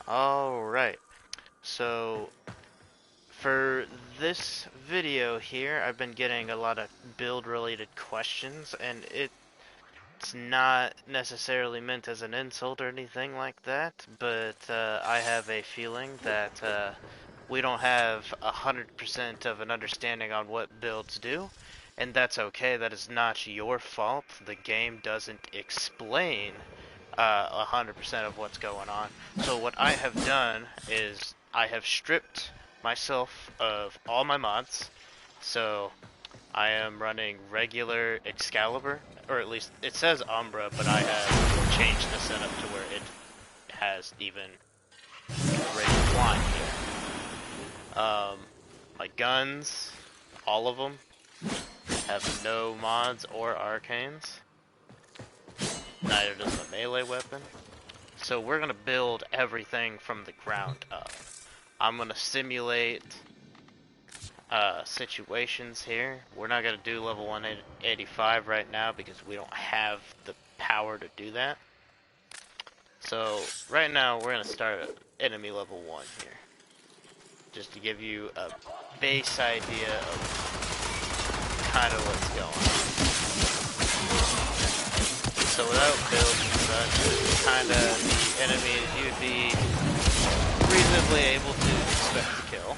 Alright, so for this video here, I've been getting a lot of build related questions, and it's not necessarily meant as an insult or anything like that, but I have a feeling that we don't have 100% of an understanding on what builds do, and that's okay. That is not your fault. The game doesn't explain 100% of what's going on. So what I have done is I have stripped myself of all my mods. So I am running regular Excalibur, or at least it says Umbra, but I have changed the setup to where it has even raised flying here. My guns, all of them, have no mods or arcanes. Neither does the melee weapon. So we're gonna build everything from the ground up. I'm gonna simulate situations here. We're not gonna do level 185 right now because we don't have the power to do that. So right now we're gonna start at enemy level 1 here, just to give you a base idea of kind of what's going on. So without builds and such, this is kind of the enemies you'd be reasonably able to expect to kill.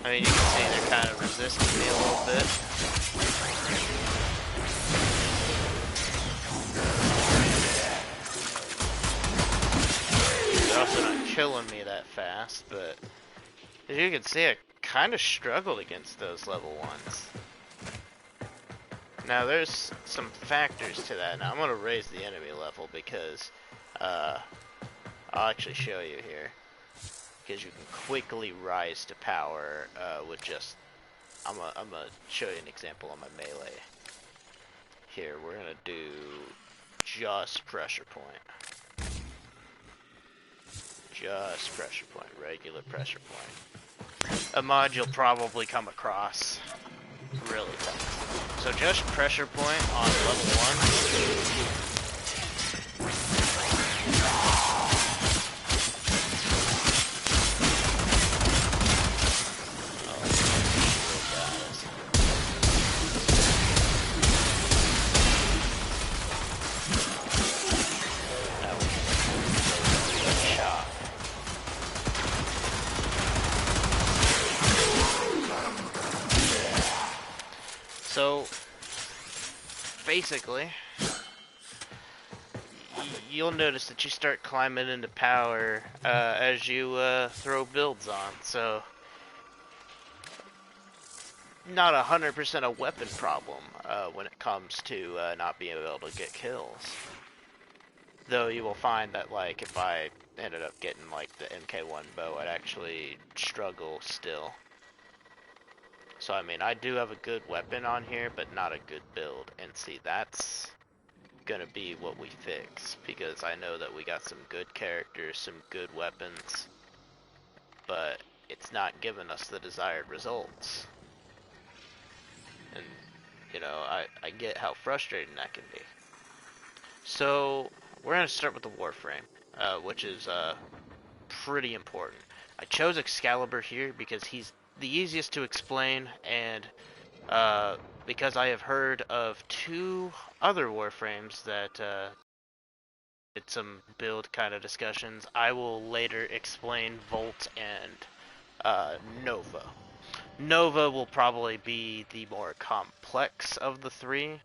I mean, you can see they're kind of resisting me a little bit. They're also not killing me that fast, but as you can see, I kind of struggled against those level 1s. Now there's some factors to that. Now I'm going to raise the enemy level because I'll actually show you here. Because you can quickly rise to power with just... I'm gonna show you an example on my melee. Here, we're going to do just pressure point. Just pressure point, regular pressure point. A mod you'll probably come across really fast. So just pressure point on level 1. So basically, you'll notice that you start climbing into power as you throw builds on. So not 100% a weapon problem when it comes to not being able to get kills. Though you will find that, like, if I ended up getting like the MK1 bow, I'd actually struggle still. So I mean, I do have a good weapon on here, but not a good build. And see, that's gonna be what we fix, because I know that we got some good characters, some good weapons, but it's not giving us the desired results. And, you know, I get how frustrating that can be. So, we're gonna start with the Warframe, which is pretty important. I chose Excalibur here because he's the easiest to explain, and because I have heard of 2 other Warframes that did some build kind of discussions. I will later explain Volt and Nova. Nova will probably be the more complex of the 3,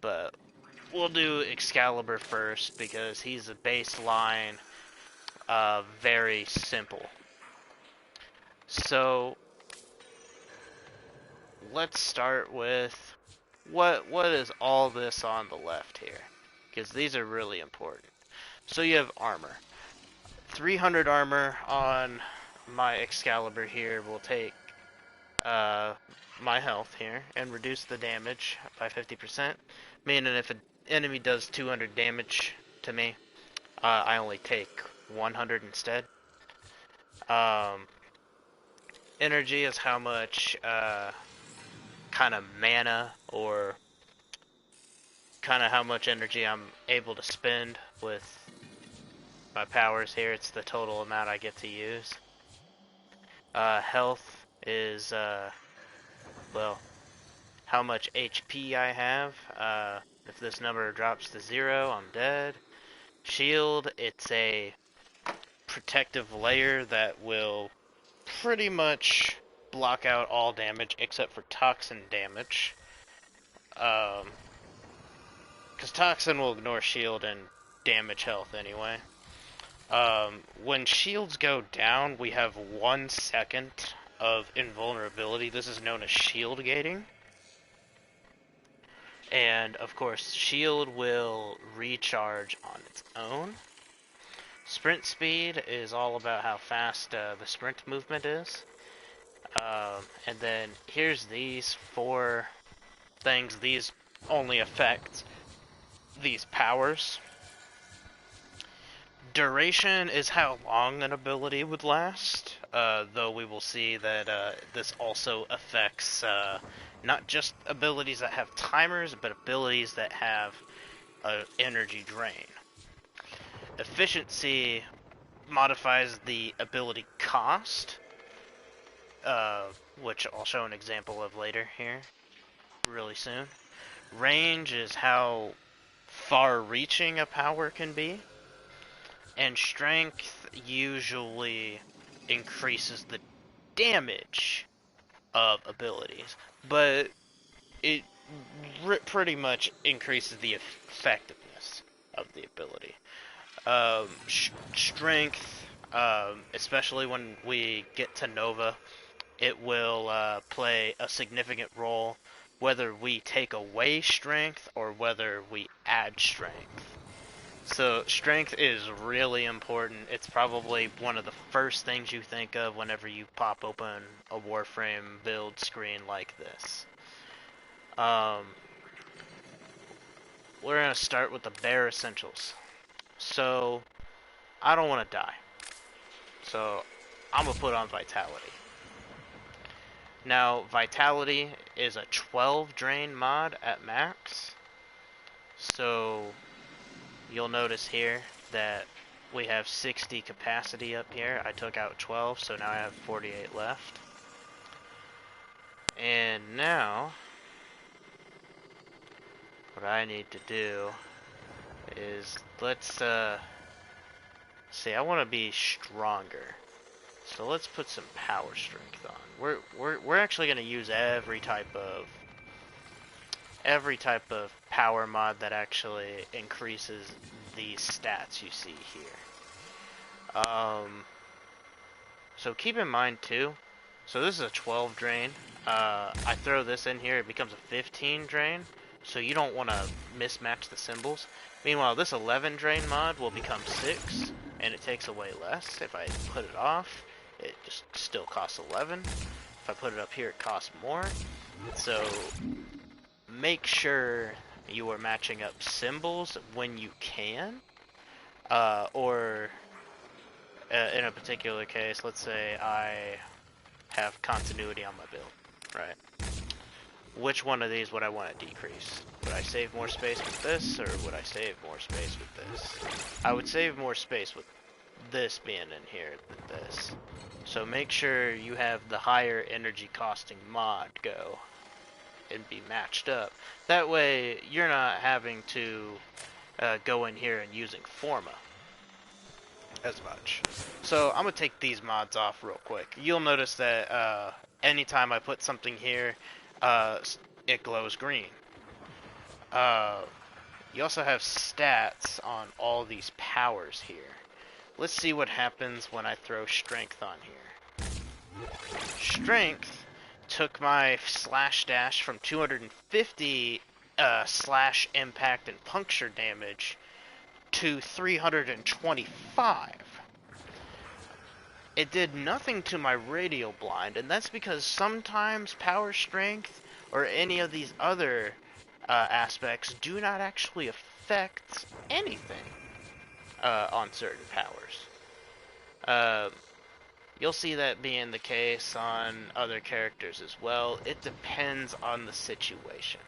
but we'll do Excalibur first because he's a baseline, very simple. So let's start with what is all this on the left here, because these are really important. So you have armor. 300 armor on my Excalibur here will take my health here and reduce the damage by 50%, meaning if an enemy does 200 damage to me, I only take 100 instead. Energy is how much kind of mana, or kind of how much energy I'm able to spend with my powers here. It's the total amount I get to use. Health is, well, how much HP I have. If this number drops to 0, I'm dead. Shield, it's a protective layer that will pretty much block out all damage except for toxin damage. Because toxin will ignore shield and damage health anyway. When shields go down, we have 1 second of invulnerability. This is known as shield gating. And of course, shield will recharge on its own. Sprint speed is all about how fast the sprint movement is. And then here's these 4 things. These only affect these powers. Duration is how long an ability would last, though we will see that this also affects not just abilities that have timers, but abilities that have energy drain. Efficiency modifies the ability cost, which I'll show an example of later here, really soon. Range is how far-reaching a power can be. And strength usually increases the damage of abilities, but it pretty much increases the effectiveness of the ability. Strength, especially when we get to Nova, it will play a significant role whether we take away strength or whether we add strength. So strength is really important. It's probably one of the first things you think of whenever you pop open a Warframe build screen like this. We're going to start with the bare essentials. So, I don't want to die. So, I'm going to put on Vitality. Now, Vitality is a 12 drain mod at max. So, you'll notice here that we have 60 capacity up here. I took out 12, so now I have 48 left. And now, what I need to do is, let's, see, I want to be stronger. So let's put some power strength on. We're actually going to use every type of power mod that actually increases these stats you see here. So keep in mind too, so this is a 12 drain. I throw this in here, it becomes a 15 drain, so you don't want to mismatch the symbols. Meanwhile, this 11 drain mod will become 6, and it takes away less. If I put it off, it just still costs 11. If I put it up here, it costs more. So make sure you are matching up symbols when you can, or in a particular case, let's say I have continuity on my build, right? Which one of these would I want to decrease? Would I save more space with this, or would I save more space with this? I would save more space with this being in here than this. So make sure you have the higher energy costing mod go and be matched up. That way you're not having to go in here and using Forma as much. So I'm going to take these mods off real quick. You'll notice that anytime I put something here, it glows green. You also have stats on all these powers here. Let's see what happens when I throw strength on here. Strength took my slash dash from 250 slash impact and puncture damage to 325. It did nothing to my radial blind, and that's because sometimes power strength or any of these other aspects do not actually affect anything on certain powers. You'll see that being the case on other characters as well. It depends on the situation.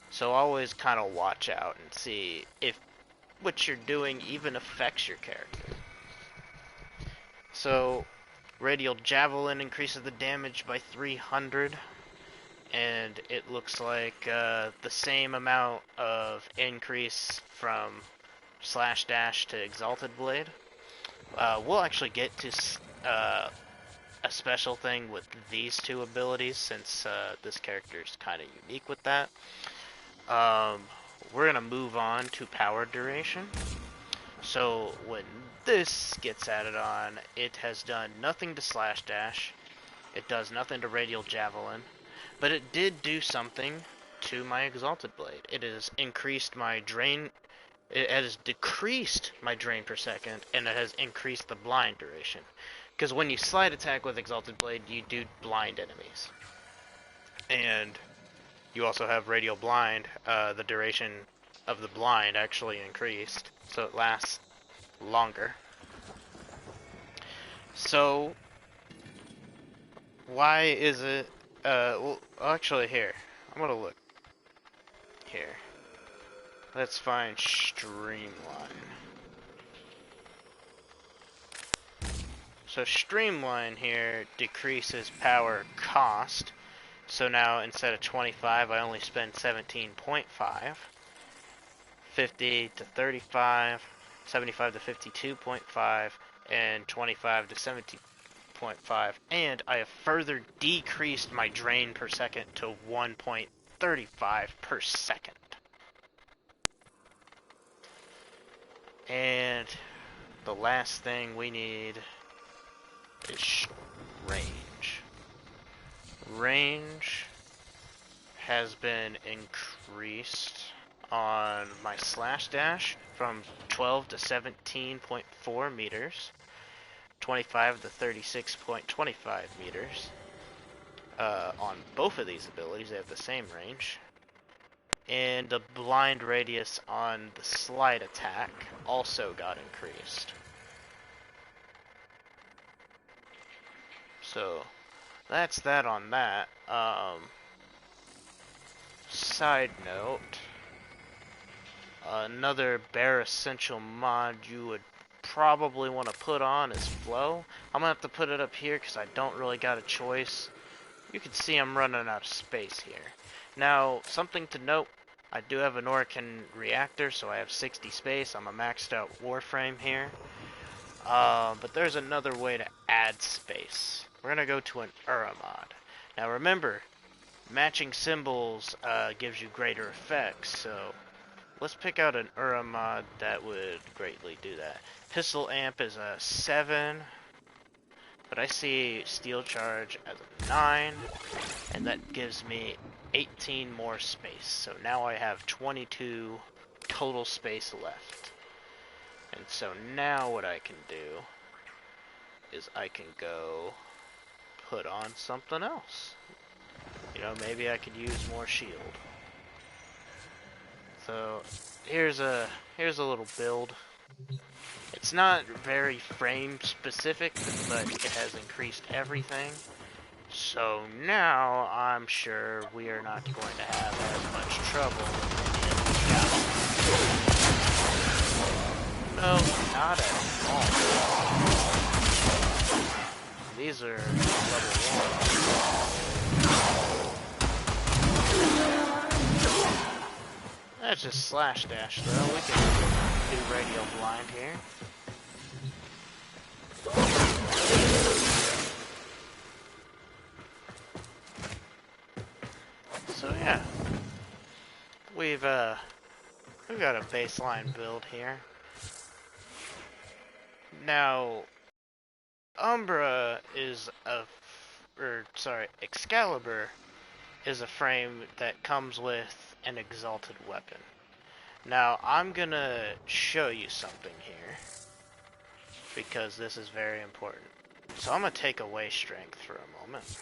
So always kind of watch out and see if what you're doing even affects your character. So, Radial Javelin increases the damage by 300, and it looks like the same amount of increase from Slash Dash to Exalted Blade. We'll actually get to a special thing with these two abilities, since this character is kind of unique with that. We're going to move on to power duration. So when this gets added on, it has done nothing to Slash Dash, it does nothing to Radial Javelin, but it did do something to my Exalted Blade. It has increased my drain, it has decreased my drain per second, and it has increased the blind duration. Because when you slide attack with Exalted Blade, you do blind enemies. And you also have Radial Blind. The duration of the blind actually increased, so it lasts longer. So, why is it... well, actually, here. I'm gonna look. Here. Let's find Streamline. So Streamline here decreases power cost. So now instead of 25, I only spend 17.5. 50 to 35, 75 to 52.5, and 25 to 70.5. And I have further decreased my drain per second to 1.35 per second. And the last thing we need is range. Range has been increased on my Slash Dash from 12 to 17.4 meters, 25 to 36.25 meters. On both of these abilities, they have the same range. And the blind radius on the slide attack also got increased. So that's that on that. Side note, another bare essential mod you would probably want to put on is flow. I'm gonna have to put it up here because I don't really got a choice. You can see I'm running out of space here. Now, something to note, I do have an Arcanes reactor, so I have 60 space. I'm a maxed out Warframe here. But there's another way to add space. We're gonna go to an mod. Now remember, matching symbols gives you greater effects, so let's pick out an mod that would greatly do that. Pistol amp is a 7, but I see steel charge as a 9, and that gives me 18 more space. So now I have 22 total space left. And so now what I can do is I can go put on something else. You know, maybe I could use more shield. So here's a little build. It's not very frame specific, but it has increased everything. So now I'm sure we are not going to have as much trouble in the No, not at all. These are level 1. That's just Slash Dash though. We can do Radial Blind here. So yeah, we've got a baseline build here. Now, Excalibur is a frame that comes with an exalted weapon. Now, I'm gonna show you something here, because this is very important. So I'm gonna take away strength for a moment.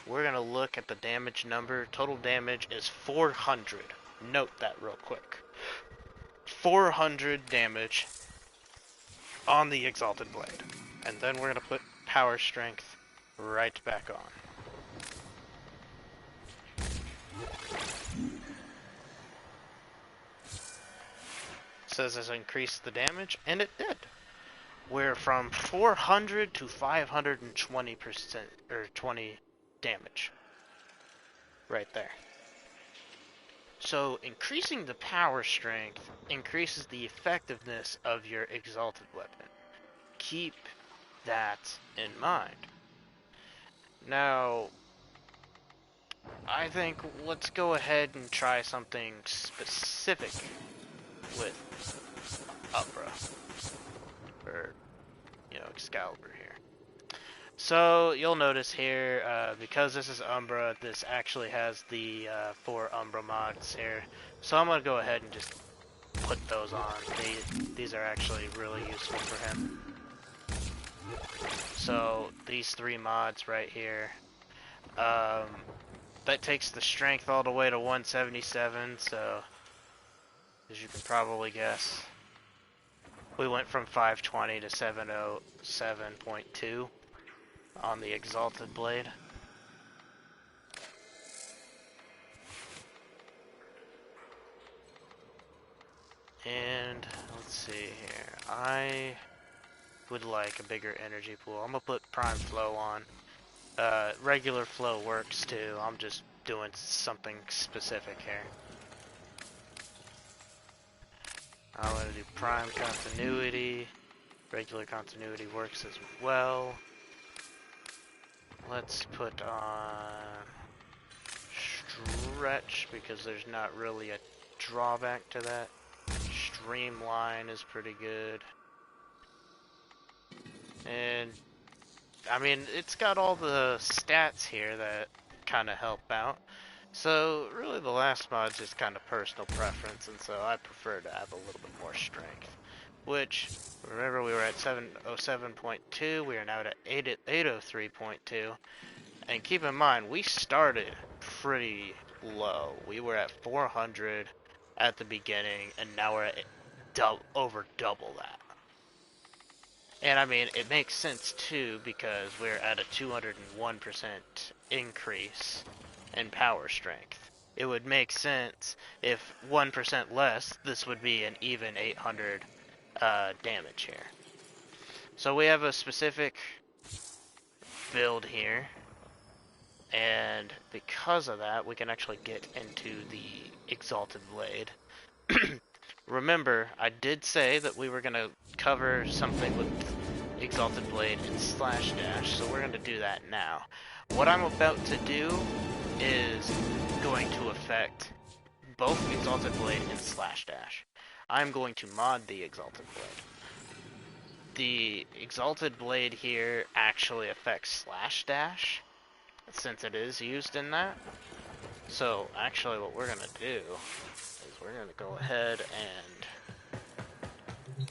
We're gonna look at the damage number. Total damage is 400. Note that real quick. 400 damage on the Exalted Blade. And then we're gonna put power strength right back on. says it's increased the damage, and it did. We're from 400 to 520% or 20 damage. Right there. So increasing the power strength increases the effectiveness of your exalted weapon. Keep that in mind. Now, I think let's go ahead and try something specific with Umbra, or, Excalibur here. So, you'll notice here, because this is Umbra, this actually has the 4 Umbra mods here. So I'm going to go ahead and just put those on. These are actually really useful for him. So, these 3 mods right here. That takes the strength all the way to 177, so, as you can probably guess, we went from 520 to 707.2 on the Exalted Blade. And, let's see here, I would like a bigger energy pool. I'm gonna put Prime Flow on. Regular flow works too. I'm just doing something specific here. I'm gonna do Prime Continuity. Regular Continuity works as well. Let's put on Stretch because there's not really a drawback to that. Streamline is pretty good. And I mean, it's got all the stats here that kind of help out. So, really the last mod's just kind of personal preference, and so I prefer to have a little bit more strength. Which, remember we were at 707.2, we are now at 803.2. And keep in mind, we started pretty low. We were at 400 at the beginning, and now we're at over double that. And I mean, it makes sense too, because we're at a 201% increase in power strength. It would make sense if 1% less, this would be an even 800 damage here. So we have a specific build here, and because of that, we can actually get into the Exalted Blade. Remember, I did say that we were going to cover something with Exalted Blade and Slash Dash, so we're going to do that now. What I'm about to do is going to affect both Exalted Blade and Slash Dash. I'm going to mod the Exalted Blade. The Exalted Blade here actually affects Slash Dash, since it is used in that. So, actually what we're going to do we're going to go ahead and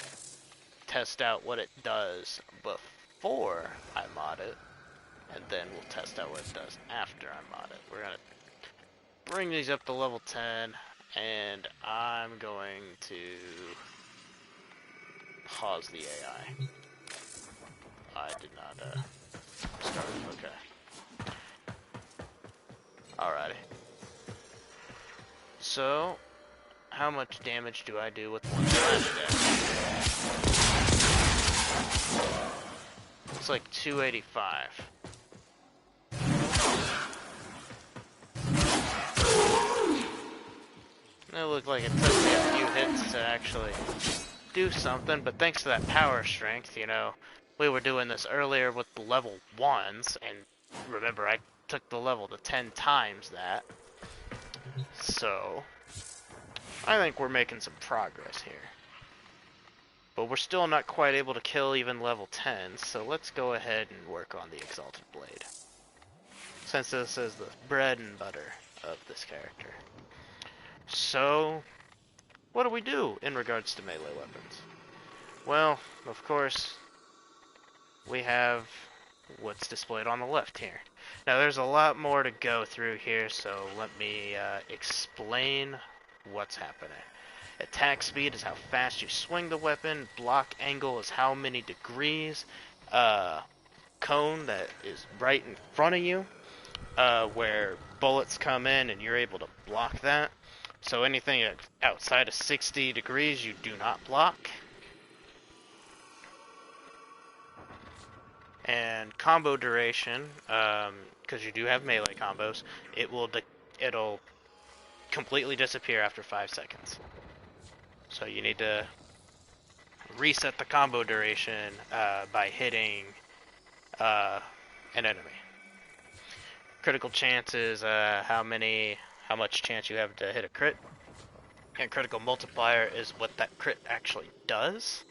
test out what it does before I mod it, and then we'll test out what it does after I mod it. We're going to bring these up to level 10, and I'm going to pause the AI. I did not start it, okay. Alrighty. So, how much damage do I do with one slash dash? It's like 285. It looked like it took me a few hits to actually do something, but thanks to that power strength, we were doing this earlier with the level 1s, and remember, I took the level to 10 times that. So, I think we're making some progress here. But we're still not quite able to kill even level 10, so let's go ahead and work on the Exalted Blade, since this is the bread and butter of this character. So, what do we do in regards to melee weapons? Well, of course, we have what's displayed on the left here. Now, there's a lot more to go through here, so let me explain what's happening. Attack speed is how fast you swing the weapon. Block angle is how many degrees. Cone that is right in front of you, where bullets come in and you're able to block that. So anything outside of 60 degrees you do not block. And combo duration, because you do have melee combos, it'll completely disappear after 5 seconds. So you need to reset the combo duration by hitting an enemy. Critical chance is how much chance you have to hit a crit. And critical multiplier is what that crit actually does.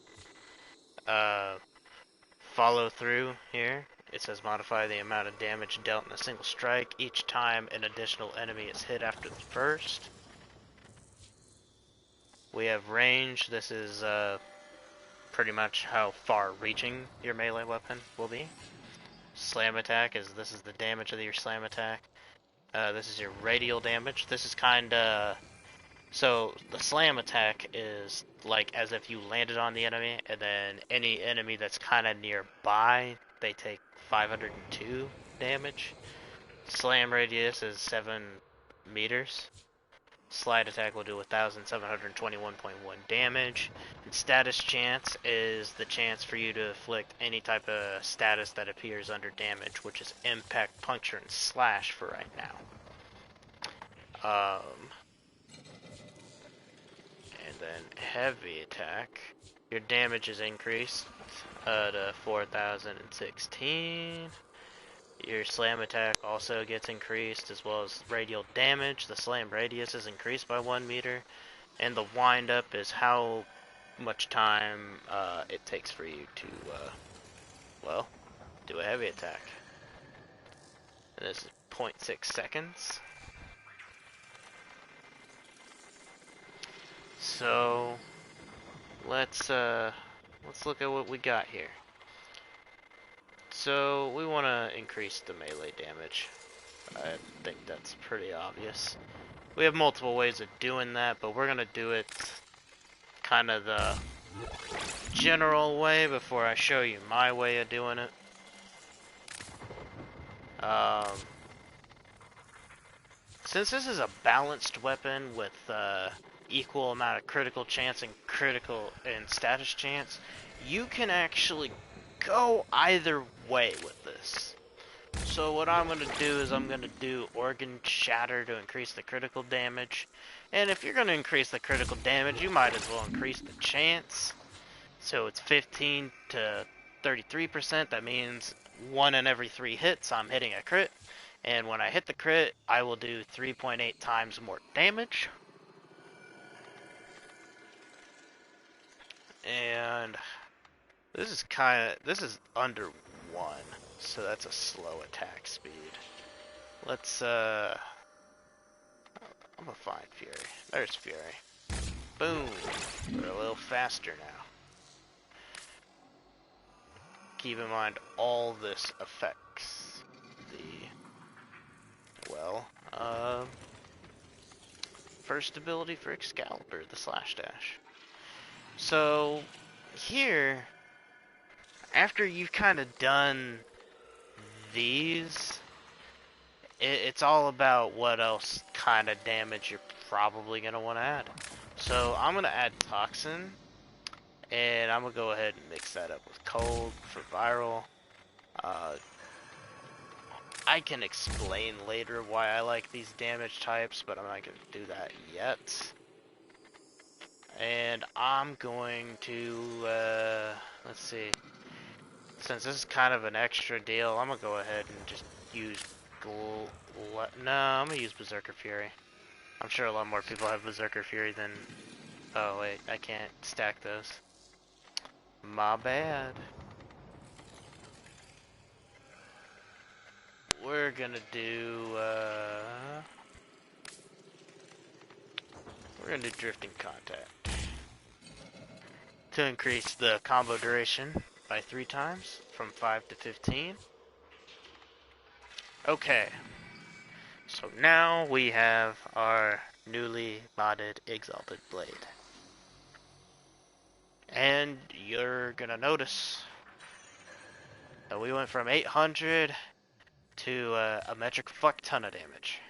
Follow through here. It says modify the amount of damage dealt in a single strike each time an additional enemy is hit after the first. We have range. This is pretty much how far reaching your melee weapon will be. Slam attack this is the damage of your slam attack. This is your radial damage. This is kinda... So, the slam attack is like as if you landed on the enemy, and then any enemy that's kinda nearby, they take 502 damage. Slam radius is 7 meters. Slide attack will do 1,721.1 damage. And status chance is the chance for you to inflict any type of status that appears under damage, which is impact, puncture, and slash for right now. And then heavy attack. Your damage is increased to 4,016. Your slam attack also gets increased, as well as radial damage. The slam radius is increased by 1 meter. And the wind up is how much time it takes for you to, well, do a heavy attack. And this is 0.6 seconds. So let's look at what we got here. So we want to increase the melee damage. I think that's pretty obvious. We have multiple ways of doing that, but we're gonna do it kind of the general way before I show you my way of doing it. Since this is a balanced weapon with equal amount of critical chance and status chance, you can actually go either way with this. So what I'm going to do is I'm going to do Organ Shatter to increase the critical damage. And if you're going to increase the critical damage, you might as well increase the chance. So it's 15 to 33%. That means 1 in every 3 hits I'm hitting a crit. And when I hit the crit, I will do 3.8 times more damage. And this is under 1, so that's a slow attack speed. Let's I'm gonna find Fury. There's Fury. Boom. We're a little faster now. Keep in mind all this affects the first ability for Excalibur, the slash dash. So here, after you've kind of done these, it's all about what else kind of damage you're probably going to want to add. So I'm going to add Toxin, and I'm going to go ahead and mix that up with Cold for viral. I can explain later why I like these damage types, but I'm not going to do that yet. And I'm going to, let's see, since this is kind of an extra deal, I'm going to go ahead and just use, I'm going to use Berserker Fury. I'm sure a lot more people have Berserker Fury than, oh wait, I can't stack those. My bad. We're going to do, we're going to do Drifting Contact to increase the combo duration by 3 times, from 5 to 15. Okay, so now we have our newly modded Exalted Blade. And you're gonna notice that we went from 800 to a metric fuck ton of damage.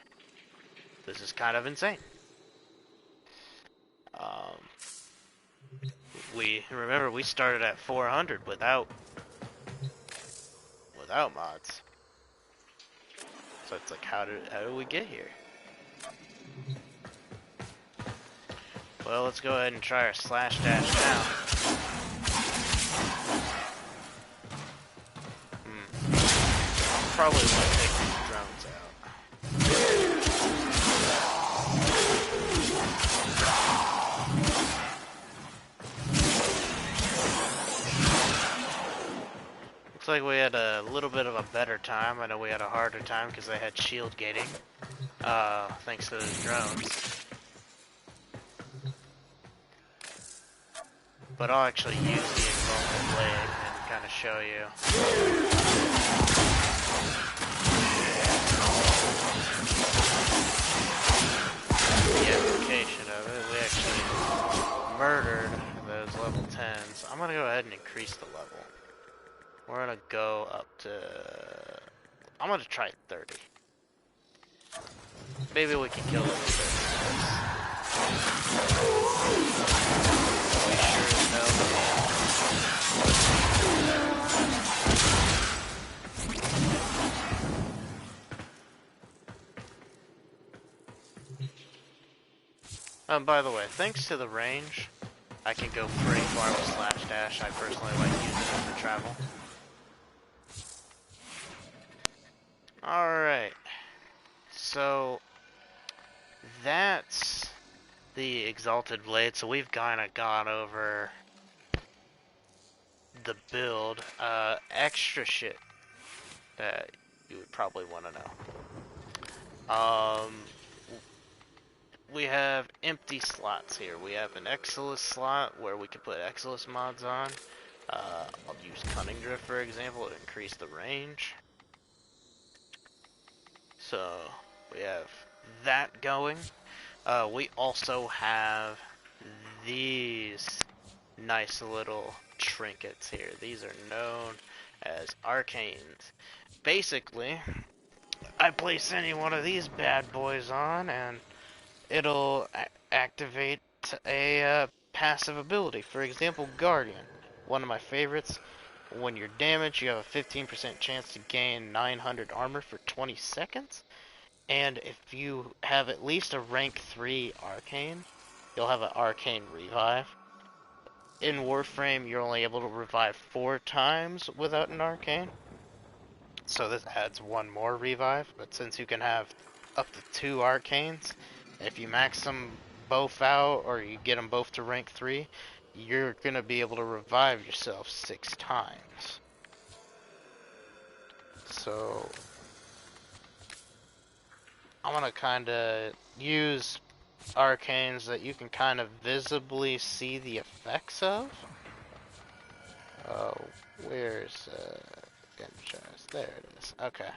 This is kind of insane. Um, remember we started at 400 without mods. So it's like, how did we get here? Well, let's go ahead and try our slash dash now. Probably want to take these drones out. Looks like we had a little bit of a better time. I know we had a harder time because they had shield gating. Thanks to the drones. But I'll actually use the Exalted Blade and kind of show you. The application of it. We actually murdered those level 10s. I'm gonna go ahead and increase the level. We're gonna go up to... I'm gonna try 30. Maybe we can kill them with 30. By the way, thanks to the range, I can go pretty far with slash dash. I personally like using it for travel. Alright, so that's the Exalted Blade. So we've kind of gone over the build. Extra shit that you would probably want to know. We have empty slots here. We have an Exilus slot where we can put Exilus mods on. I'll use Cunning Drift for example to increase the range. So we have that going. We also have these nice little trinkets here. These are known as Arcanes. Basically, I place any one of these bad boys on and it'll activate a passive ability. For example, Guardian. One of my favorites. When you're damaged, you have a 15% chance to gain 900 armor for 20 seconds. And if you have at least a rank 3 Arcane, you'll have an Arcane revive. In Warframe, you're only able to revive 4 times without an Arcane. So this adds 1 more revive. But since you can have up to 2 Arcanes, if you max them both out, or you get them both to rank 3, you're going to be able to revive yourself 6 times. So, I'm going to kind of use Arcanes that you can kind of visibly see the effects of. Oh, where's, Energize? There it is. Okay.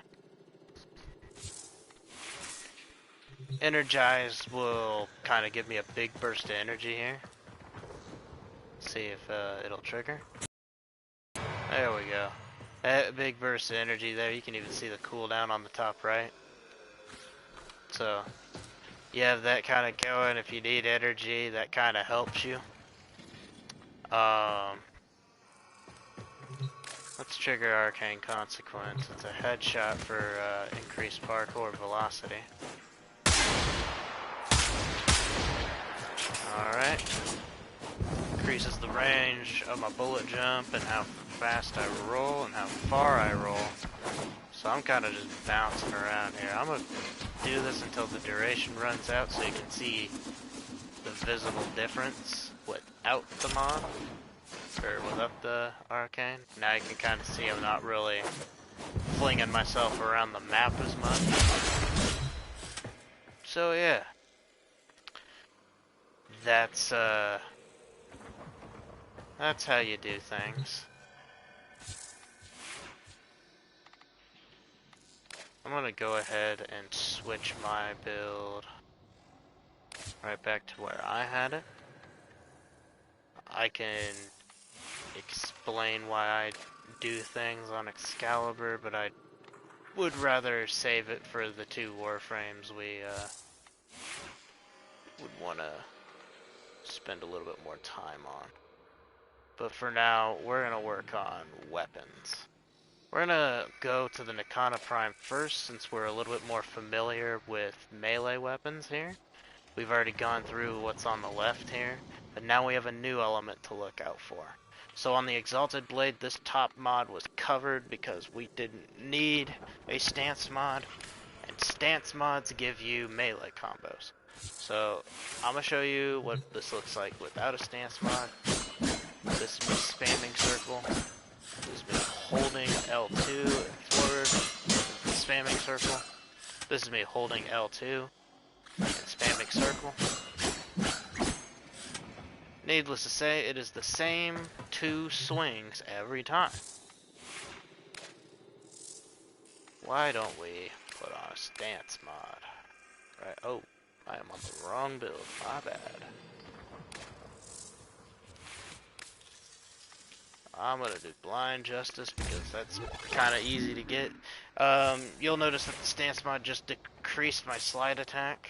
Energize will kind of give me a big burst of energy here. See if it'll trigger. There we go. That big burst of energy there. You can even see the cooldown on the top right. So you have that kind of going. If you need energy, that kind of helps you. Let's trigger Arcane Consequence. It's a headshot for increased parkour velocity. Alright. Increases the range of my bullet jump and how fast I roll and how far I roll. So I'm kind of just bouncing around here. I'm going to do this until the duration runs out so you can see the visible difference without the mod. Or without the Arcane. Now you can kind of see I'm not really flinging myself around the map as much. So yeah. That's how you do things. I'm gonna go ahead and switch my build right back to where I had it. I can explain why I do things on Excalibur, but I would rather save it for the 2 Warframes we would want to spend a little bit more time on. But for now, we're gonna work on weapons. We're gonna go to the Nikana Prime first, since we're a little bit more familiar with melee weapons here. We've already gone through what's on the left here, but now we have a new element to look out for. So on the Exalted Blade, this top mod was covered because we didn't need a stance mod, and stance mods give you melee combos. So I'm gonna show you what this looks like without a stance mod. This is me spamming circle. This is me holding L2 forward, spamming circle. This is me holding L2 and spamming circle. Needless to say, it is the same 2 swings every time. Why don't we put on a stance mod? Right, oh, I am on the wrong build, my bad. I'm gonna do blind justice because that's kind of easy to get. You'll notice that the stance mod just decreased my slide attack.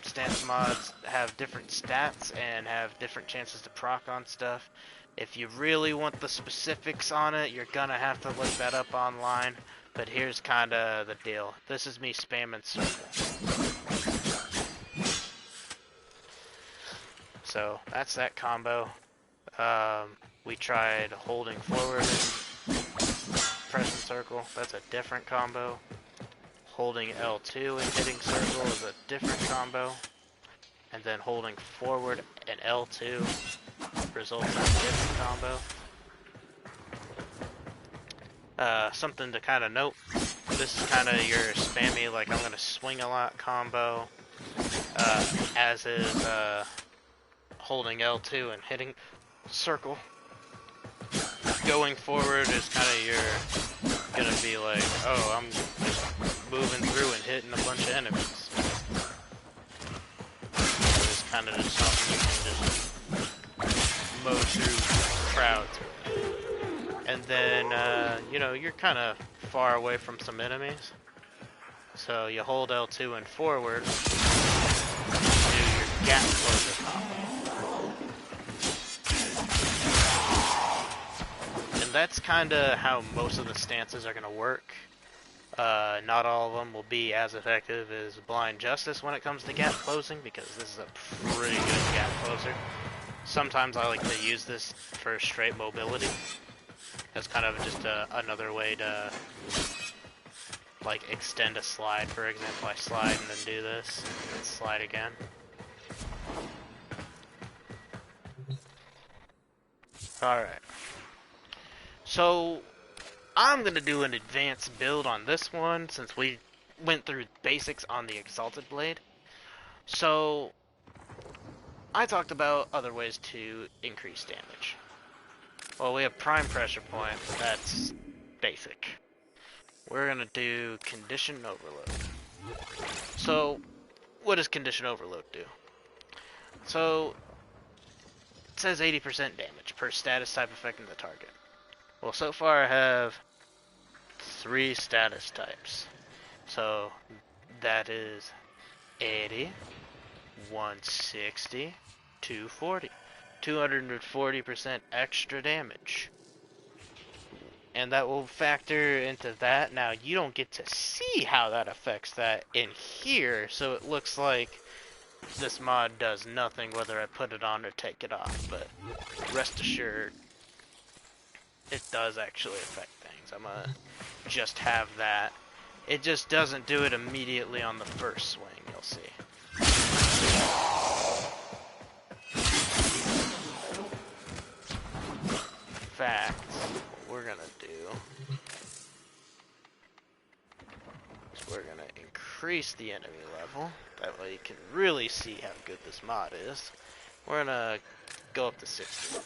Stance mods have different stats and have different chances to proc on stuff. If you really want the specifics on it, you're gonna have to look that up online. But here's kind of the deal. This is me spamming circle. So that's that combo. We tried holding forward and pressing circle. That's a different combo. Holding L2 and hitting circle is a different combo. And then holding forward and L2 results in a different combo. Something to kind of note. This is kind of your spammy, like I'm going to swing a lot combo. As is holding L2 and hitting circle. Going forward is kind of your gonna be like, oh, I'm just moving through and hitting a bunch of enemies. So it's kind of just something you can just mow through crowds. And then, you know, you're kind of far away from some enemies. So you hold L2 and forward, do your gap closer combo. And that's kind of how most of the stances are going to work. Not all of them will be as effective as Blind Justice when it comes to gap closing, because this is a pretty good gap closer. Sometimes I like to use this for straight mobility. That's kind of just another way to like extend a slide. For example, I slide and then do this, and then slide again. Alright. So, I'm going to do an advanced build on this one, since we went through basics on the Exalted Blade. So, I talked about other ways to increase damage. Well, we have Prime Pressure Point, but that's basic. We're going to do Condition Overload. So, what does Condition Overload do? So, it says 80% damage per status type affecting the target. Well, so far I have 3 status types. So that is 80, 160, 240. 240% extra damage. And that will factor into that. Now, you don't get to see how that affects that in here, so it looks like this mod does nothing whether I put it on or take it off. But rest assured, it does actually affect things. I'm gonna just have that. It just doesn't do it immediately on the first swing, you'll see. In fact, what we're gonna do is we're gonna increase the enemy level. That way you can really see how good this mod is. We're gonna go up to 60.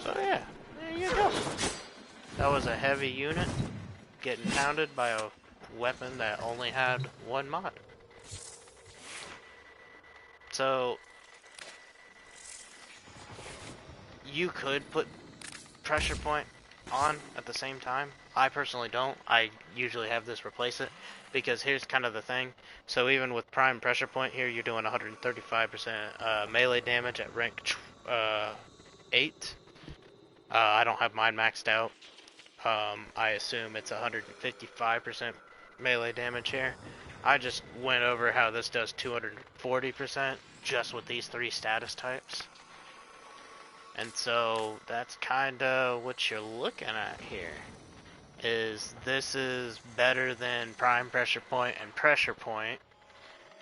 So yeah, there you go. That was a heavy unit getting pounded by a weapon that only had 1 mod. you could put pressure point on at the same time. I personally don't. I usually have this replace it, because here's kind of the thing. So even with prime pressure point here, you're doing 135% melee damage at rank 8. I don't have mine maxed out. I assume it's 155% melee damage here. I just went over how this does 240% just with these 3 status types. And so that's kind of what you're looking at here. This is better than prime pressure point and pressure point.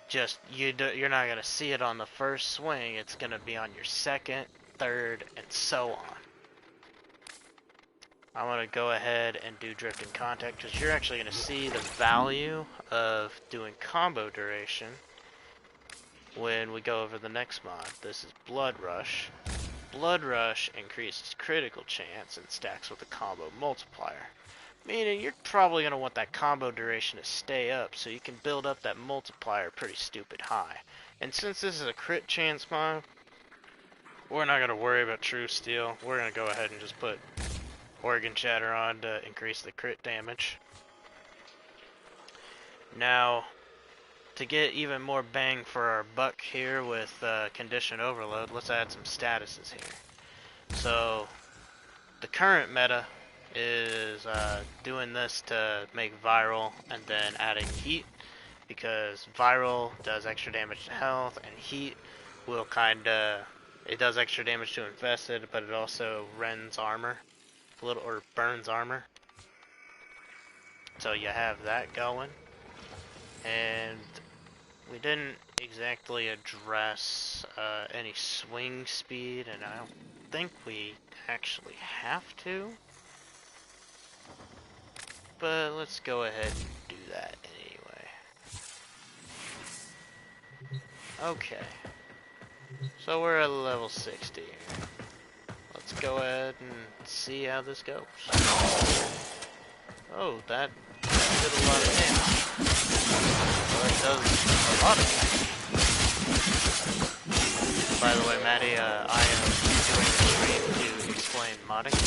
Just you're not going to see it on the first swing. It's going to be on your second, third, and so on. I want to go ahead and do drift and contact, because you're actually going to see the value of doing combo duration when we go over the next mod. This is Blood Rush. Blood Rush increases critical chance and stacks with a combo multiplier. Meaning you're probably going to want that combo duration to stay up so you can build up that multiplier pretty stupid high. And since this is a crit chance mod, we're not going to worry about True Steel. We're going to go ahead and just put Organ Shatter on to increase the crit damage. Now, to get even more bang for our buck here with Condition Overload, let's add some statuses here. So, the current meta is doing this to make Viral and then adding Heat, because Viral does extra damage to health, and Heat will it does extra damage to Infested, but it also rends armor, or burns armor. So you have that going. And we didn't exactly address any swing speed, and I don't think we actually have to. But let's go ahead and do that anyway. Okay. So we're at level 60 here. Let's go ahead and see how this goes. Oh, that did a lot of damage. Well, it does a lot of damage. By the way, Maddie, I am doing a stream to explain modding.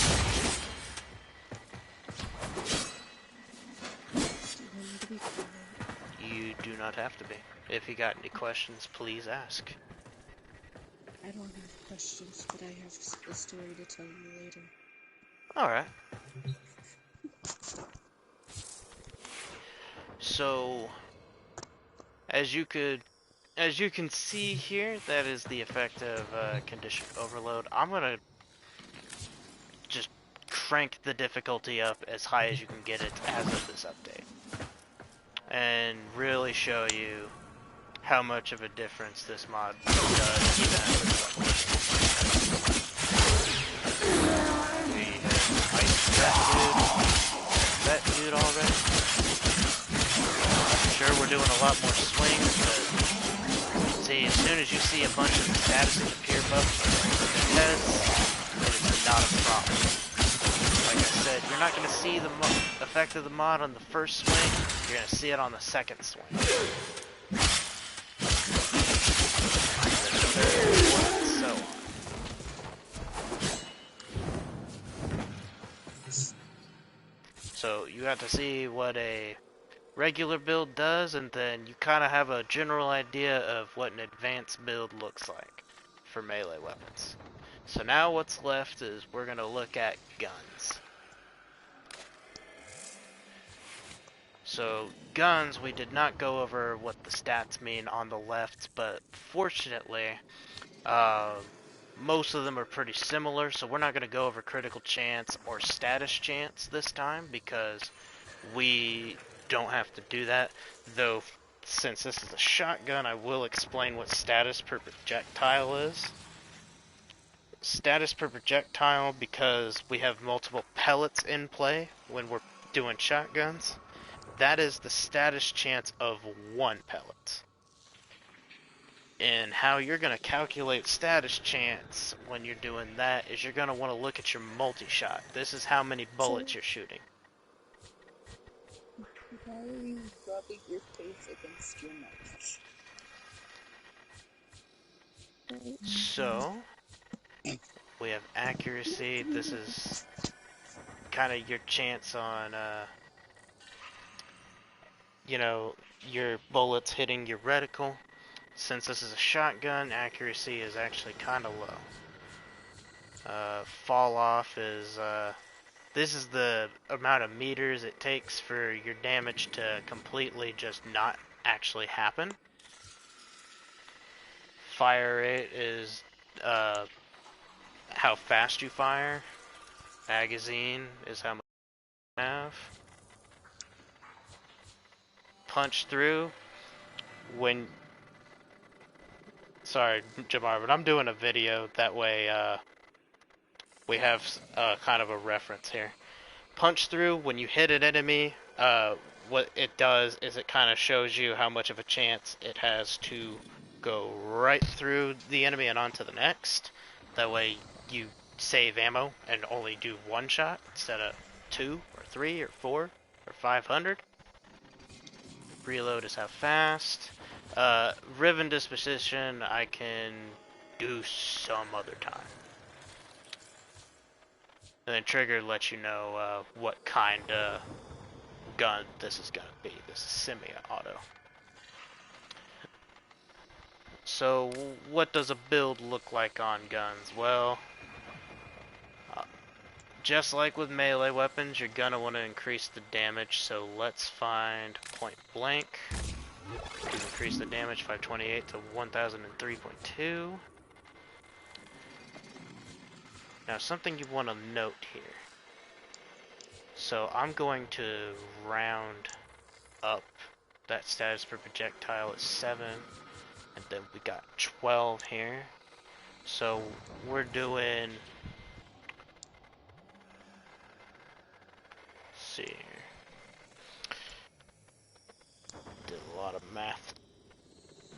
You do not have to be. If you got any questions, please ask. I don't have questions, but I have a story to tell you later. Alright. So, as you can see here, that is the effect of Condition Overload. I'm gonna just crank the difficulty up as high as you can get it as of this update, and really show you how much of a difference this mod does even at this level. We have iced that dude already. Sure, we're doing a lot more swings, but see, as soon as you see a bunch of the statuses appear above the heads, it is not a problem. Like I said, you're not going to see the effect of the mod on the first swing, you're going to see it on the second swing. So on. So you got to see what a regular build does, and then you kind of have a general idea of what an advanced build looks like for melee weapons. So now what's left is we're going to look at guns. So guns, we did not go over what the stats mean on the left, but fortunately most of them are pretty similar, so we're not going to go over critical chance or status chance this time, because we don't have to do that. Though, since this is a shotgun, I will explain what status per projectile is. Status per projectile, because we have multiple pellets in play when we're doing shotguns, that is the status chance of one pellet. And how you're going to calculate status chance when you're doing that is you're going to want to look at your multi-shot. This is how many bullets you're shooting. Why are you rubbing your face against your mouth? So, We have accuracy. This is kind of your chance on, you know, your bullets hitting your reticle. Since this is a shotgun, accuracy is actually kind of low. Fall off is, this is the amount of meters it takes for your damage to completely just not actually happen. Fire rate is, how fast you fire. Magazine is how much you have. Punch through when... Sorry, Jamar, but I'm doing a video, that way, we have kind of a reference here. Punch through, when you hit an enemy, what it does is it kind of shows you how much of a chance it has to go right through the enemy and onto the next. That way you save ammo and only do one shot instead of 2 or 3 or 4 or 500. Reload is how fast. Riven disposition I can do some other time. And then trigger lets you know what kind of gun this is gonna be. This is semi-auto. So what does a build look like on guns? Well, just like with melee weapons, you're gonna want to increase the damage, so let's find point blank. Increase the damage 528 to 1003.2. Now something you want to note here. So I'm going to round up that status per projectile at 7, and then we got 12 here. So we're doing... Let's see here. Did a lot of math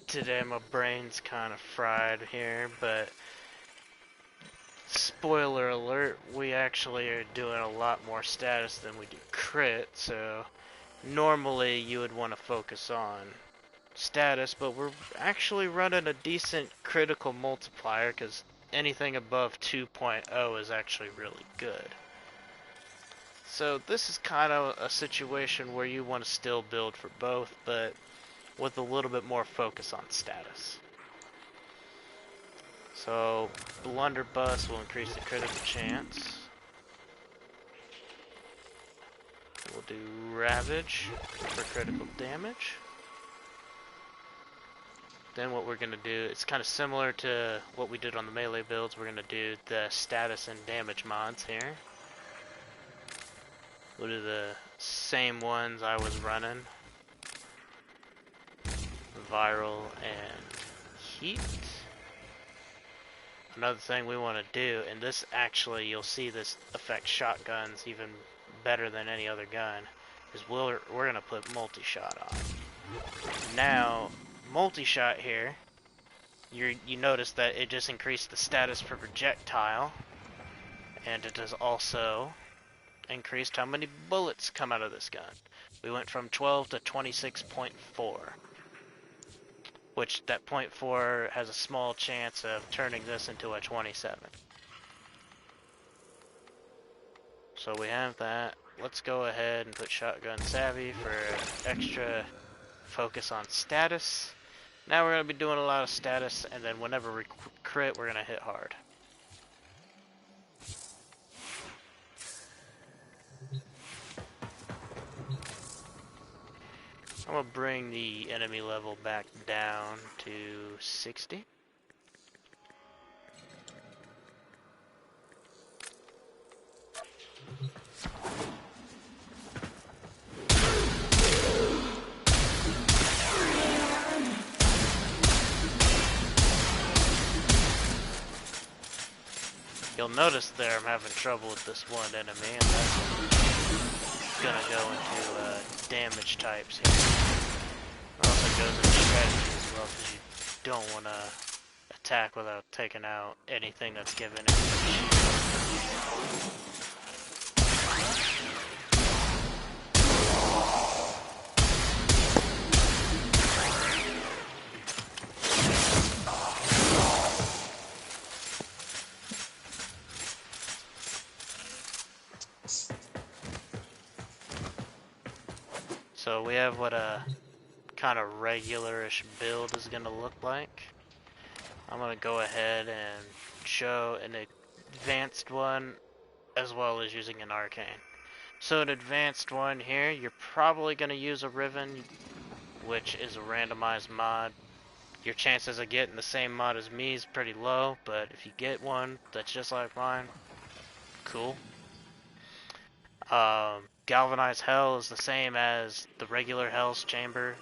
today. My brain's kind of fried here, but spoiler alert, we actually are doing a lot more status than we do crit, so normally you would want to focus on status, but we're actually running a decent critical multiplier because anything above 2.0 is actually really good. So this is kind of a situation where you want to still build for both, but with a little bit more focus on status. So blunderbuss will increase the critical chance. We'll do ravage for critical damage. Then what we're going to do, it's kind of similar to what we did on the melee builds, we're going to do the status and damage mods here. We'll do the same ones I was running. Viral and heat. Another thing we want to do, and this actually, you'll see this affect shotguns even better than any other gun, is we're going to put multi-shot on. Now, multi-shot here, you notice that it just increased the status per projectile, and it has also increased how many bullets come out of this gun. We went from 12 to 26.4, which that 0.4 has a small chance of turning this into a 27. So we have that. Let's go ahead and put shotgun savvy for extra focus on status. Now we're going to be doing a lot of status, and then whenever we crit, we're going to hit hard. I'm going to bring the enemy level back down to 60. You'll notice there I'm having trouble with this one enemy, and that's gonna go into damage types here. It also goes into strategy as well, because you don't want to attack without taking out anything that's given it. of what a kind of regular-ish build is going to look like. I'm going to go ahead and show an advanced one as well as using an arcane. So an advanced one here, you're probably going to use a Riven, which is a randomized mod. Your chances of getting the same mod as me is pretty low, but if you get one that's just like mine, cool. Galvanized Hell is the same as the regular Hell's Chamber,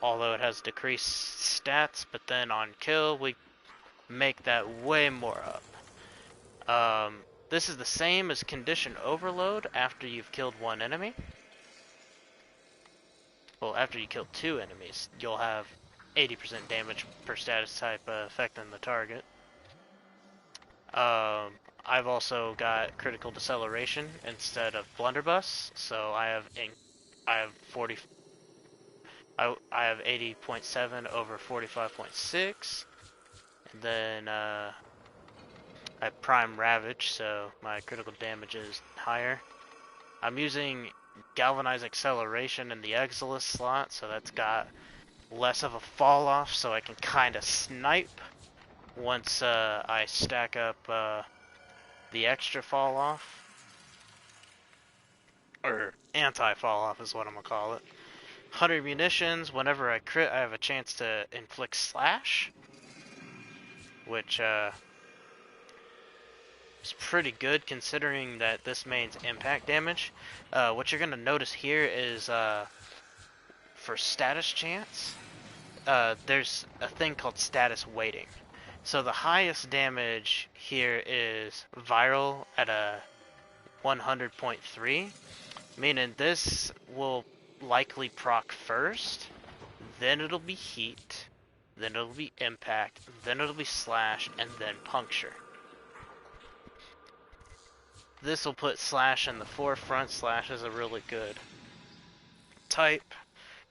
although it has decreased stats, but then on kill, we make that way more up. This is the same as Condition Overload after you've killed one enemy. Well, after you kill two enemies, you'll have 80% damage per status type affecting the target. I've also got critical deceleration instead of blunderbuss, so I have 80.7 over 45.6, and then I have prime ravage, so my critical damage is higher. I'm using galvanized acceleration in the Exilus slot, so that's got less of a fall off, so I can kind of snipe once I stack up the extra fall off, or anti-fall off is what I'm gonna call it. 100 munitions, whenever I crit, I have a chance to inflict slash, which is pretty good considering that this main's impact damage. What you're gonna notice here is for status chance, there's a thing called status weighting. So the highest damage here is viral at a 100.3, meaning this will likely proc first, then it'll be heat, then it'll be impact, then it'll be slash, and then puncture. This will put slash in the forefront. Slash is a really good type.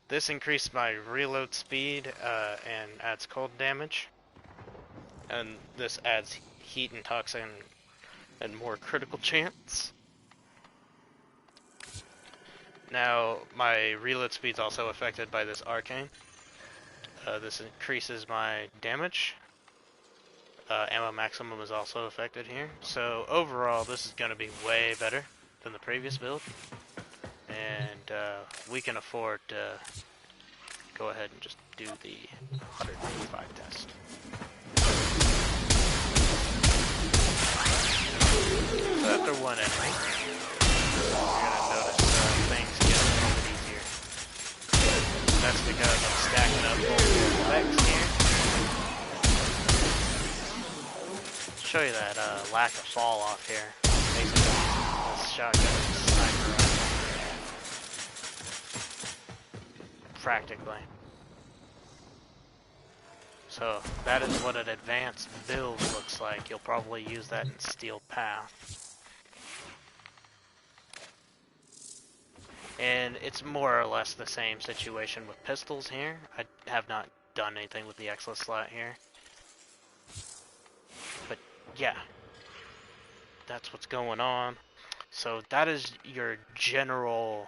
This increased my reload speed and adds cold damage. And this adds heat and toxin and more critical chance. Now, my reload speed is also affected by this arcane. This increases my damage. Ammo maximum is also affected here. So overall, this is going to be way better than the previous build. And we can afford to go ahead and just do the 185 test. So after one enemy, you're going to notice things get a little bit easier. That's because I'm stacking up multiple effects here. Show you that lack of fall off here. Basically, this shotgun is a sniper rifle. Practically. So that is what an advanced build looks like. You'll probably use that in Steel Path. And it's more or less the same situation with pistols here. I have not done anything with the Exilus slot here. But yeah, that's what's going on. So that is your general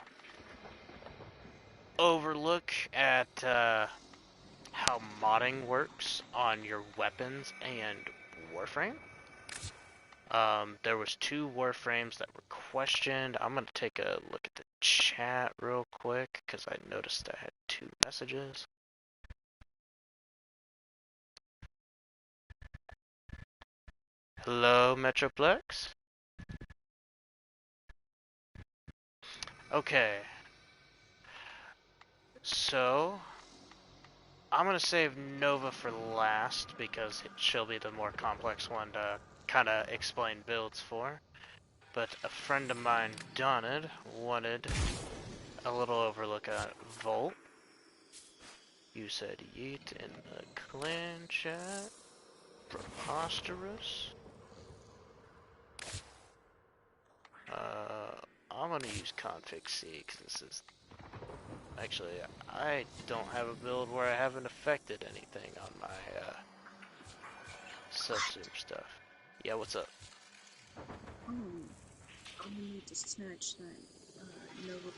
overlook at how modding works on your weapons and Warframe. There was 2 Warframes that were questioned. I'm gonna take a look at the chat real quick because I noticed I had 2 messages. Hello, Metroplex. Okay. So I'm gonna save Nova for last because she'll be the more complex one to kind of explain builds for. But a friend of mine, Donald, wanted a little overlook at Volt. You said yeet in the clan chat. Preposterous. I'm gonna use config C because this is... Actually, I don't have a build where I haven't affected anything on my subsume stuff. Yeah, what's up? I'm gonna need to snatch that Nova buff.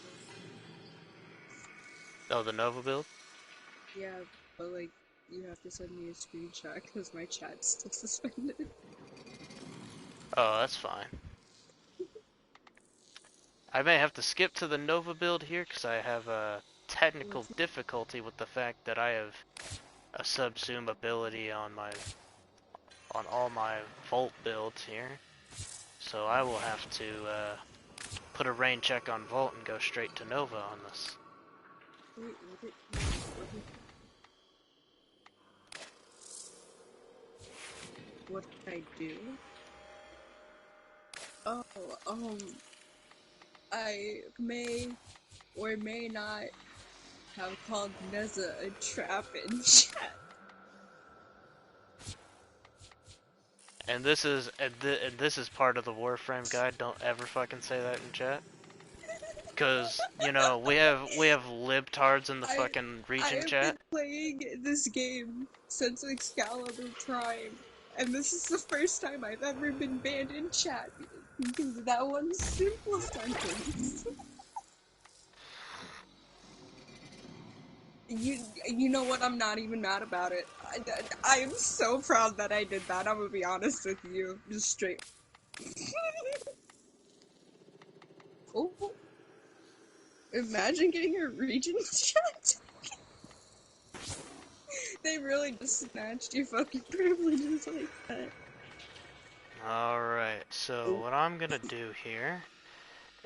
Oh, the Nova build? Yeah, but like, you have to send me a screenshot because my chat's still suspended. Oh, that's fine. I may have to skip to the Nova build here because I have a technical What's difficulty with the fact that I have a sub-zoom ability on all my Volt builds here. So I will have to put a rain check on Volt and go straight to Nova on this. wait, what did I do? Oh, I may or may not have called Neza a trap in chat. And this is part of the Warframe guide. Don't ever fucking say that in chat. Cause you know we have libtards in the fucking I region have been chat. playing this game since Excalibur Prime, and this is the first time I've ever been banned in chat because of that one simple sentence. You know what? I'm not even mad about it. I am so proud that I did that. I'm gonna be honest with you, just straight. Oh, imagine getting a region chat. They really just snatched your fucking privileges like that. Alright, so what I'm gonna do here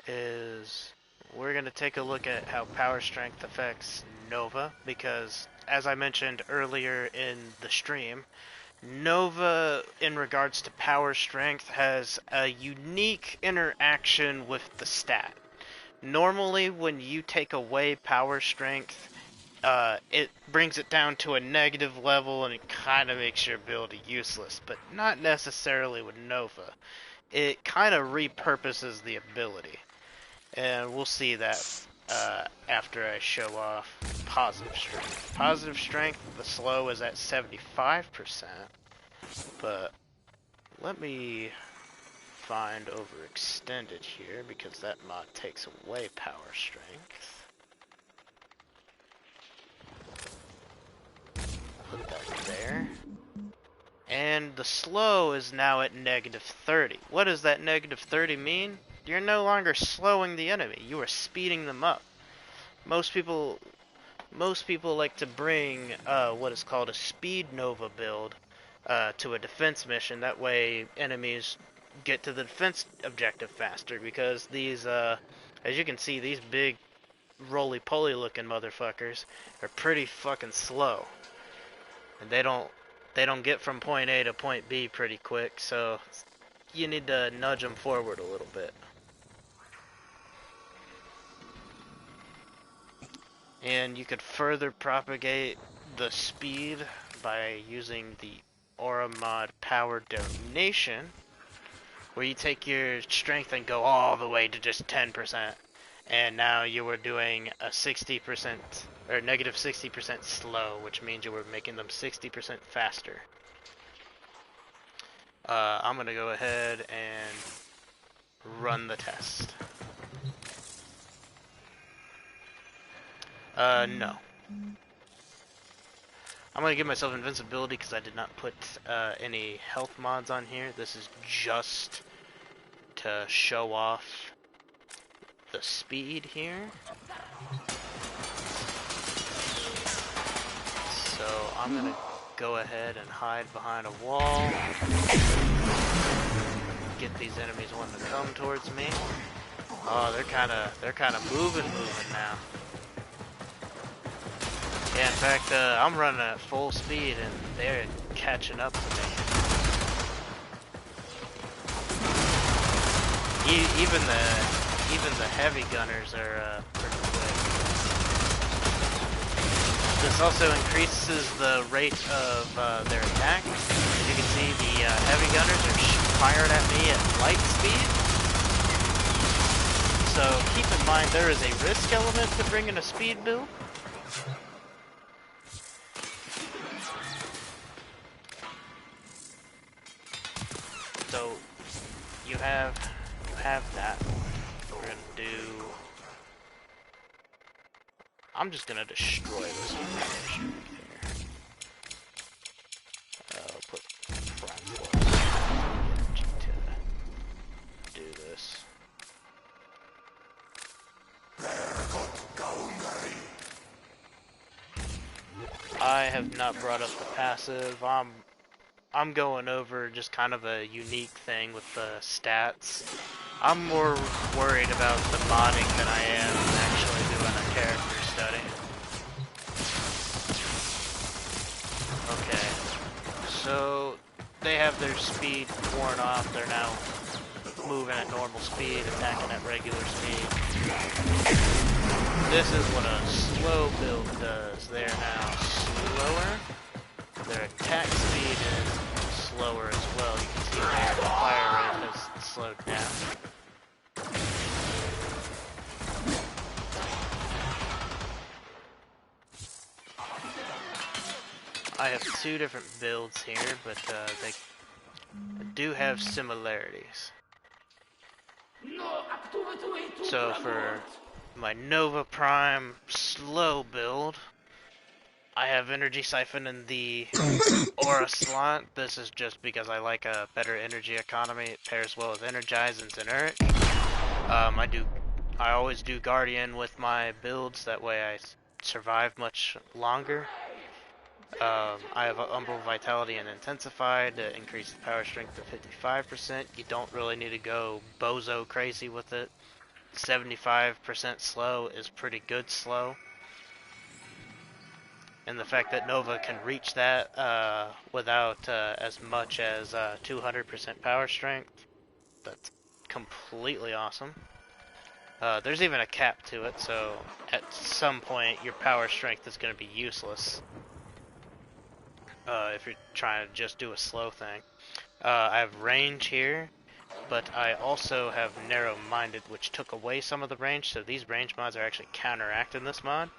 is we're gonna take a look at how power strength affects Nova, because as I mentioned earlier in the stream, Nova in regards to power strength has a unique interaction with the stat. Normally when you take away power strength, it brings it down to a negative level and it kind of makes your ability useless, but not necessarily with Nova. It kind of repurposes the ability, and we'll see that after I show off positive strength. Positive strength, the slow is at 75%, but let me find overextended here because that mod takes away power strength. Put that there. And the slow is now at negative 30. What does that negative 30 mean? You're no longer slowing the enemy, you are speeding them up. Most people like to bring what is called a speed Nova build to a defense mission. That way enemies get to the defense objective faster, because these as you can see, these big roly-poly looking motherfuckers are pretty fucking slow. And they don't get from point A to point B pretty quick, so you need to nudge them forward a little bit. And you could further propagate the speed by using the Aura Mod Power Donation, where you take your strength and go all the way to just 10%. And now you were doing a 60% or negative 60% slow, which means you were making them 60% faster. I'm gonna go ahead and run the test. No. I'm gonna give myself invincibility because I did not put any health mods on here. This is just to show off the speed here. So I'm gonna go ahead and hide behind a wall. Get these enemies wanting to come towards me. Oh, they're kinda moving now. Yeah, in fact, I'm running at full speed and they're catching up to me. Even the heavy gunners are pretty quick. This also increases the rate of their attack. As you can see, the heavy gunners are fired at me at light speed. So keep in mind there is a risk element to bringing a speed build. So you have that. We're gonna do. I'm just gonna destroy this power strength here. I'll put prime force energy to do this. I have not brought up the passive. I'm going over just kind of a unique thing with the stats. I'm more worried about the modding than I am actually doing a character study. Okay, so they have their speed worn off. They're now moving at normal speed, attacking at regular speed. This is what a slow build does. They are now slower. Their attack speed is slower as well. You can see their fire rate has slowed down. I have two different builds here, but they do have similarities. So for my Nova Prime slow build, I have Energy Siphon in the Aura slot. This is just because I like a better energy economy. It pairs well with Energize and Zeneric. I always do Guardian with my builds, that way I survive much longer. I have Umbral Vitality and Intensified to increase the power strength to 55%. You don't really need to go bozo crazy with it. 75% slow is pretty good slow. And the fact that Nova can reach that without as much as 200% power strength, that's completely awesome. There's even a cap to it, so at some point your power strength is going to be useless if you're trying to just do a slow thing. I have range here, but I also have narrow-minded, which took away some of the range, so these range mods are actually counteracting this mod.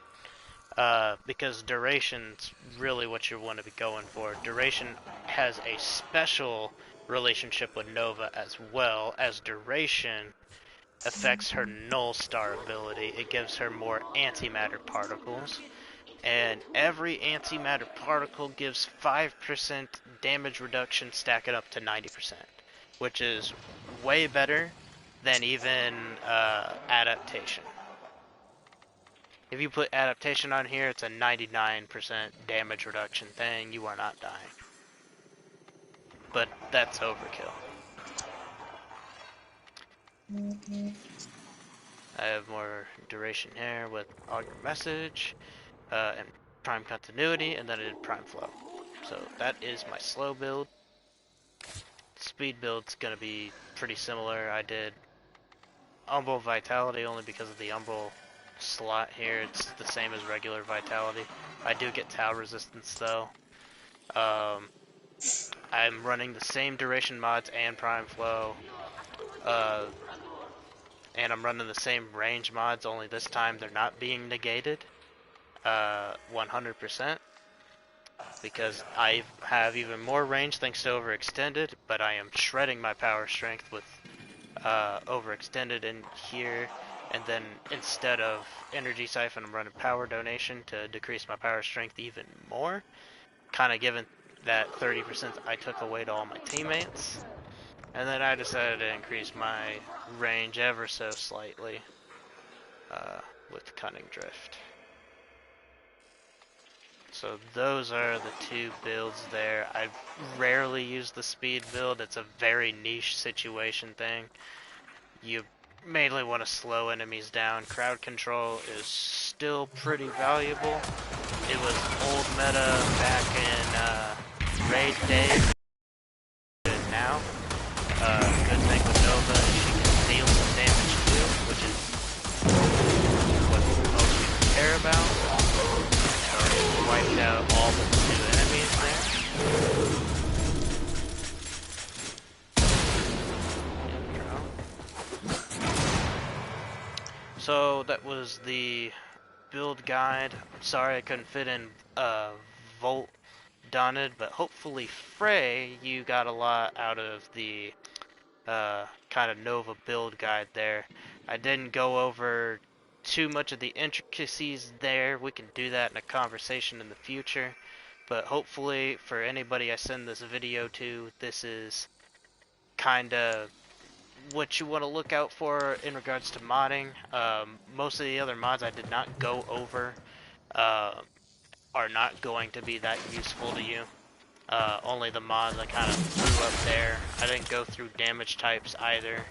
Because duration's really what you want to be going for. Duration has a special relationship with Nova, as well as duration affects her null star ability. It gives her more antimatter particles, and every antimatter particle gives 5% damage reduction, stacking up to 90%, which is way better than even adaptation. If you put adaptation on here, it's a 99% damage reduction thing. You are not dying. But that's overkill. I have more duration here with Augur Message, and Prime Continuity, and then I did Prime Flow. So that is my slow build. Speed build's gonna be pretty similar. I did Umbral Vitality only because of the Umbral slot here. It's the same as regular Vitality. I do get Tau resistance though. I'm running the same duration mods and Prime Flow. And I'm running the same range mods, only this time they're not being negated 100%, because I have even more range thanks to Overextended, but I am shredding my power strength with Overextended in here, and then instead of Energy Siphon, I'm running Power Donation to decrease my power strength even more, kind of given that 30% I took away to all my teammates. And then I decided to increase my range ever so slightly with Cunning Drift. So those are the two builds there. I rarely use the speed build. It's a very niche situation thing. You mainly want to slow enemies down. Crowd control is still pretty valuable. It was old meta back in raid days. Now, good thing with Nova is she can deal some damage too, which is what most people care about. So wiped out all but the two enemies there. So that was the build guide. Sorry I couldn't fit in Volt Doned, but hopefully Frey, you got a lot out of the kind of Nova build guide there. I didn't go over too much of the intricacies there. We can do that in a conversation in the future. But hopefully, for anybody I send this video to, this is kind of what you want to look out for in regards to modding. Most of the other mods I did not go over uh, are not going to be that useful to you. Only the mods I kind of threw up there. I didn't go through damage types either.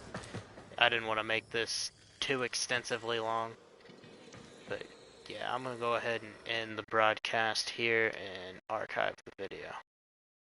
I didn't want to make this too extensively long. But yeah, I'm going to go ahead and end the broadcast here and archive the video.